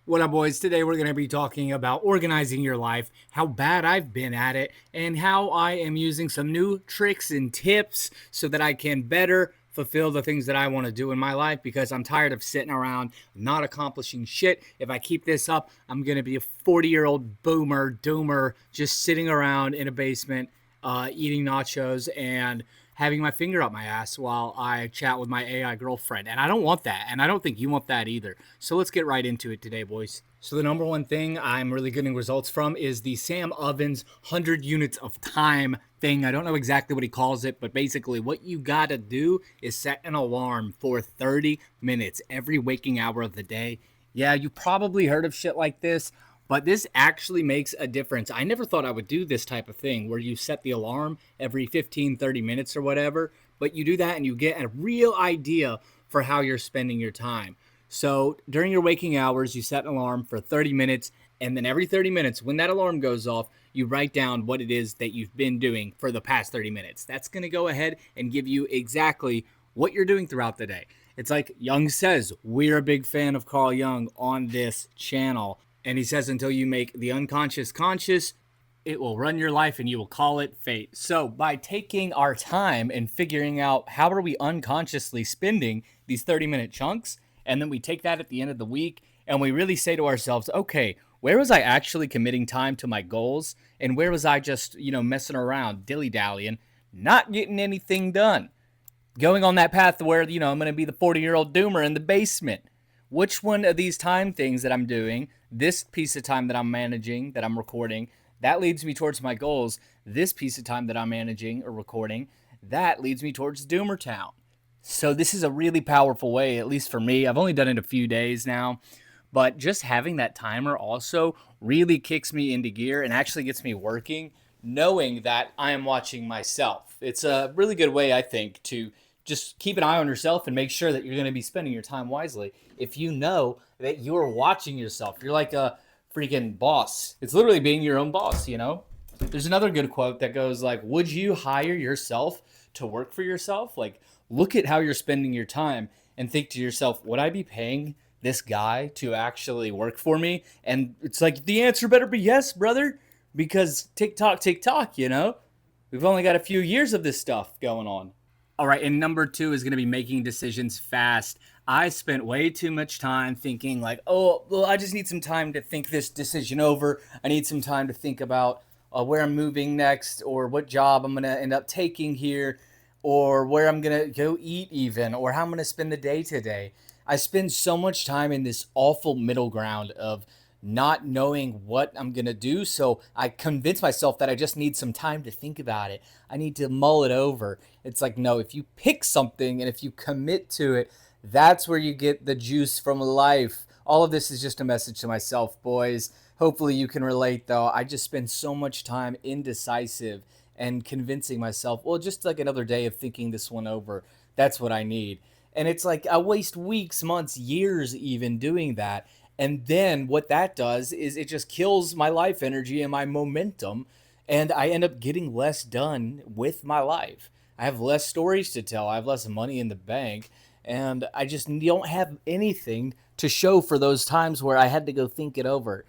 What up, boys? Today we're going to be talking about organizing your life, how bad I've been at it, and how I am using some new tricks and tips so that I can better fulfill the things that I want to do in my life because I'm tired of sitting around not accomplishing shit. If I keep this up, I'm going to be a 40-year-old boomer, doomer, just sitting around in a basement eating nachos and having my finger up my ass while I chat with my AI girlfriend. And I don't want that. And I don't think you want that either. So let's get right into it today, boys. So the number one thing I'm really getting results from is the Sam Ovens 100 units of time thing. I don't know exactly what he calls it, but basically what you got to do is set an alarm for 30 minutes every waking hour of the day. Yeah, you probably heard of shit like this, but this actually makes a difference. I never thought I would do this type of thing where you set the alarm every 15, 30 minutes or whatever, but you do that and you get a real idea for how you're spending your time. So during your waking hours, you set an alarm for 30 minutes, and then every 30 minutes, when that alarm goes off, you write down what it is that you've been doing for the past 30 minutes. That's going to go ahead and give you exactly what you're doing throughout the day. It's like Young says, we're a big fan of Carl Jung on this channel. And he says, until you make the unconscious conscious, it will run your life and you will call it fate. So by taking our time and figuring out how are we unconsciously spending these 30-minute chunks, and then we take that at the end of the week and we really say to ourselves, okay, where was I actually committing time to my goals? And where was I just, messing around, dilly-dallying, not getting anything done? Going on that path where, I'm going to be the 40-year-old doomer in the basement. Which one of these time things that I'm doing, this piece of time that I'm managing, that I'm recording, that leads me towards my goals. This piece of time that I'm managing or recording, that leads me towards Doomer Town. So this is a really powerful way, at least for me. I've only done it a few days now, but just having that timer also really kicks me into gear and actually gets me working, knowing that I am watching myself. It's a really good way, I think, to just keep an eye on yourself and make sure that you're going to be spending your time wisely. If you know that you're watching yourself, you're like a freaking boss. It's literally being your own boss. There's another good quote that goes like, would you hire yourself to work for yourself? Like, look at how you're spending your time and think to yourself, would I be paying this guy to actually work for me? And it's like, the answer better be yes, brother, because TikTok, we've only got a few years of this stuff going on. All right, and number two is going to be making decisions fast. I spent way too much time thinking like, oh, well, I just need some time to think this decision over. I need some time to think about where I'm moving next, or what job I'm going to end up taking here, or where I'm going to go eat even, or how I'm going to spend the day today. I spend so much time in this awful middle ground of not knowing what I'm going to do. So I convince myself that I just need some time to think about it. I need to mull it over. It's like, no, if you pick something and if you commit to it, that's where you get the juice from life. All of this is just a message to myself, boys. Hopefully you can relate, though. I just spend so much time indecisive and convincing myself, well, just like another day of thinking this one over. That's what I need. And it's like I waste weeks, months, years even doing that. And then what that does is it just kills my life energy and my momentum. And I end up getting less done with my life. I have less stories to tell. I have less money in the bank. And I just don't have anything to show for those times where I had to go think it over.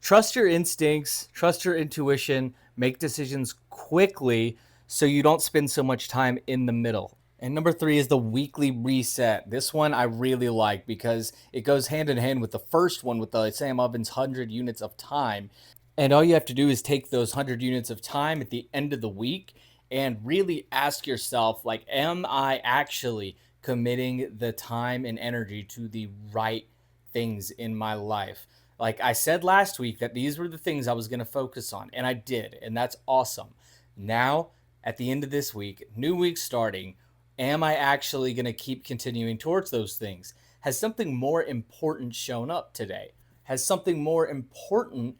Trust your instincts, trust your intuition, make decisions quickly so you don't spend so much time in the middle. And number three is the weekly reset. This one I really like because it goes hand in hand with the first one with the Sam Ovens 100 units of time. And all you have to do is take those 100 units of time at the end of the week and really ask yourself, like, am I actually committing the time and energy to the right things in my life? Like I said last week that these were the things I was going to focus on, and I did, and that's awesome. Now, at the end of this week, new week starting, am I actually going to keep continuing towards those things? Has something more important shown up today? Has something more important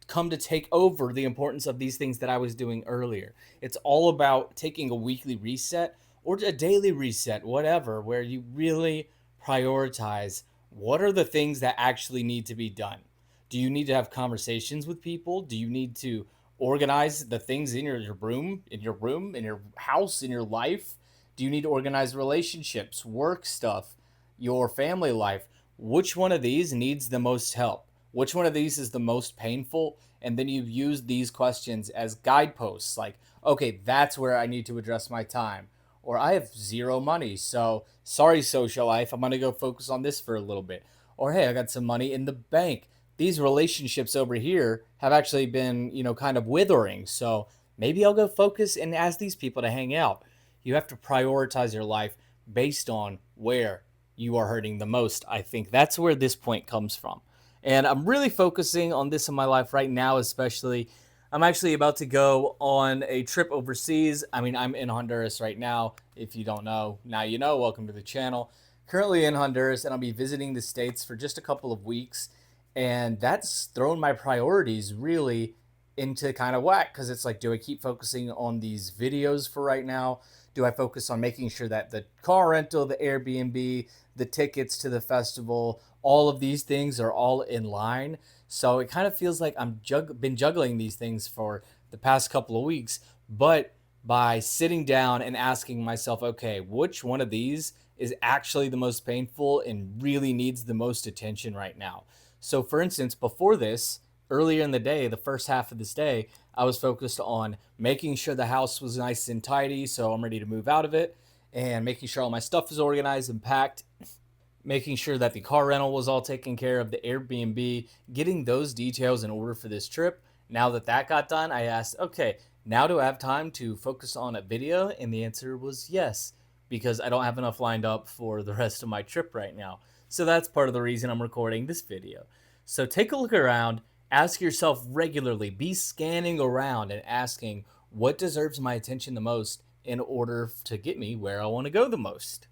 come to take over the importance of these things that I was doing earlier? It's all about taking a weekly reset or a daily reset, whatever, where you really prioritize what are the things that actually need to be done. Do you need to have conversations with people? Do you need to organize the things in your room, in your house, in your life? Do you need to organize relationships, work stuff, your family life? which one of these needs the most help? Which one of these is the most painful? And then you use these questions as guideposts like, okay, that's where I need to address my time. Or I have zero money. So sorry, social life. I'm going to go focus on this for a little bit. Or hey, I got some money in the bank. These relationships over here have actually been, kind of withering. So maybe I'll go focus and ask these people to hang out. You have to prioritize your life based on where you are hurting the most. I think that's where this point comes from. And I'm really focusing on this in my life right now, especially. I'm actually about to go on a trip overseas. I mean, I'm in Honduras right now. If you don't know, now you know. Welcome to the channel. Currently in Honduras, and I'll be visiting the States for just a couple of weeks. And that's thrown my priorities really into kind of whack because it's like, do I keep focusing on these videos for right now? Do I focus on making sure that the car rental, the Airbnb, the tickets to the festival, all of these things are all in line? So it kind of feels like been juggling these things for the past couple of weeks, but by sitting down and asking myself, okay, which one of these is actually the most painful and really needs the most attention right now? So, for instance, before this, earlier in the day, the first half of this day, I was focused on making sure the house was nice and tidy, so I'm ready to move out of it, and making sure all my stuff is organized and packed, making sure that the car rental was all taken care of, the Airbnb, getting those details in order for this trip. Now that that got done, I asked, okay, now do I have time to focus on a video? And the answer was yes, because I don't have enough lined up for the rest of my trip right now. So that's part of the reason I'm recording this video. So take a look around, ask yourself regularly, be scanning around and asking what deserves my attention the most in order to get me where I want to go the most.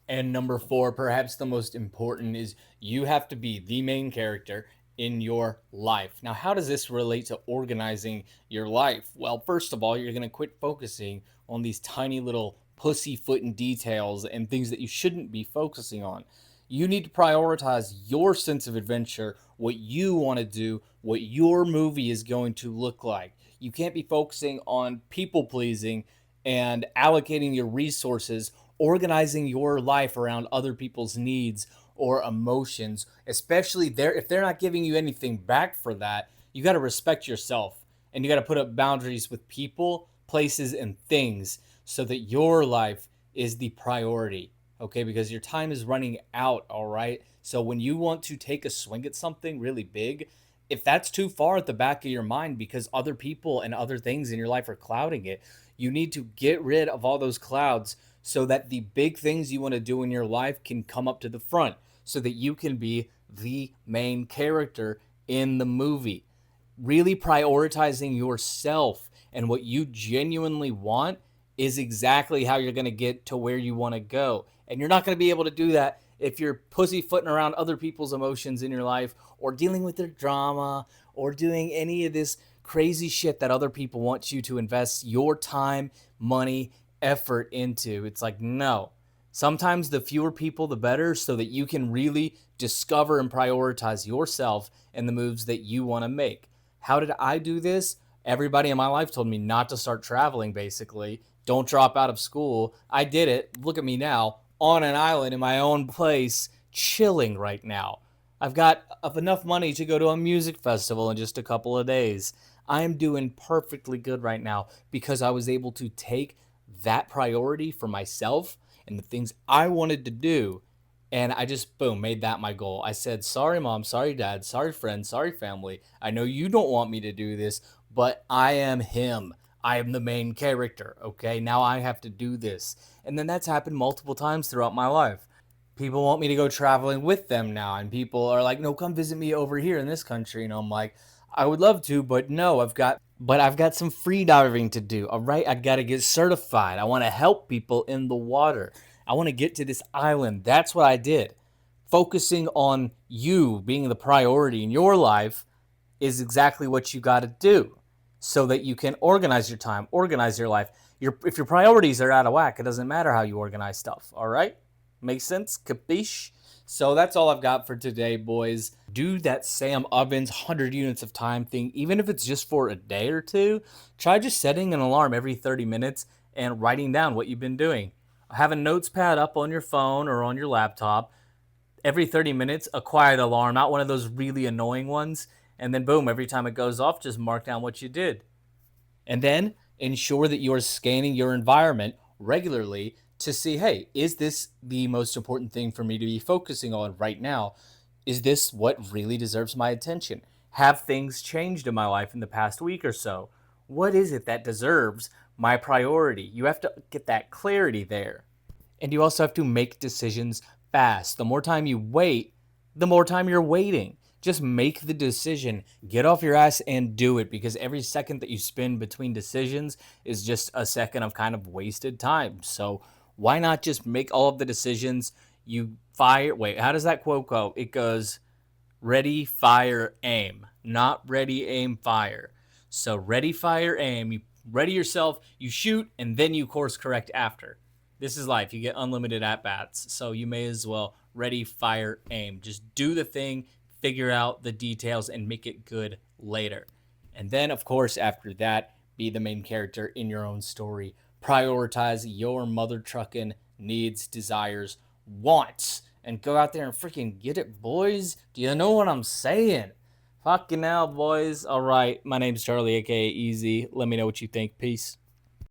And number four, perhaps the most important, is you have to be the main character in your life. Now, how does this relate to organizing your life? Well, first of all, you're going to quit focusing on these tiny little pussyfooting details and things that you shouldn't be focusing on. You need to prioritize your sense of adventure, what you want to do, what your movie is going to look like. You can't be focusing on people pleasing and allocating your resources, organizing your life around other people's needs or emotions, especially there if they're not giving you anything back for that. You got to respect yourself and you got to put up boundaries with people, places, and things so that your life is the priority. Okay, because your time is running out. All right, so when you want to take a swing at something really big, if that's too far at the back of your mind because other people and other things in your life are clouding it, you need to get rid of all those clouds so that the big things you want to do in your life can come up to the front so that you can be the main character in the movie. Really prioritizing yourself and what you genuinely want is exactly how you're going to get to where you want to go. And you're not going to be able to do that if you're pussyfooting around other people's emotions in your life or dealing with their drama or doing any of this crazy shit that other people want you to invest your time, money, effort into. It's like, no. Sometimes the fewer people, the better, so that you can really discover and prioritize yourself and the moves that you want to make. How did I do this? Everybody in my life told me not to start traveling, basically. Don't drop out of school. I did it. Look at me now, on an island in my own place, chilling right now. I've got enough money to go to a music festival in just a couple of days. I'm doing perfectly good right now because I was able to take that priority for myself and the things I wanted to do. And I just, boom, made that my goal. I said, sorry, mom, sorry, dad, sorry, friends, sorry, family. I know you don't want me to do this, but I am him. I am the main character. Okay, now I have to do this. And then that's happened multiple times throughout my life. People want me to go traveling with them now. And people are like, no, come visit me over here in this country. And I'm like, I would love to, but no, I've got some free diving to do. All right, I got to get certified. I want to help people in the water. I want to get to this island. That's what I did. Focusing on you being the priority in your life is exactly what you got to do so that you can organize your time, organize your life. If your priorities are out of whack, it doesn't matter how you organize stuff. All right? Makes sense? Capiche? So that's all I've got for today, boys. Do that Sam Ovens 100 units of time thing, even if it's just for a day or two. Try just setting an alarm every 30 minutes and writing down what you've been doing. Have a notes pad up on your phone or on your laptop. Every 30 minutes, a quiet alarm, not one of those really annoying ones. And then boom, every time it goes off, just mark down what you did. And then ensure that you're scanning your environment regularly to see, hey, is this the most important thing for me to be focusing on right now? Is this what really deserves my attention? Have things changed in my life in the past week or so? What is it that deserves my priority? You have to get that clarity there. And you also have to make decisions fast. The more time you wait, the more time you're waiting. Just make the decision, get off your ass and do it, because every second that you spend between decisions is just a second of kind of wasted time. So why not just make all of the decisions? You fire, wait, how does that quote go? It goes, ready, fire, aim, not ready, aim, fire. So ready, fire, aim. You ready yourself, you shoot, and then you course correct after. This is life. You get unlimited at bats, so you may as well ready, fire, aim. Just do the thing, figure out the details, and make it good later. And then, of course, after that, be the main character in your own story. Prioritize your mother trucking needs, desires, wants, and go out there and freaking get it, boys. Do you know what I'm saying? Fucking hell, boys. All right. My name's Charlie, aka Easy. Let me know what you think. Peace.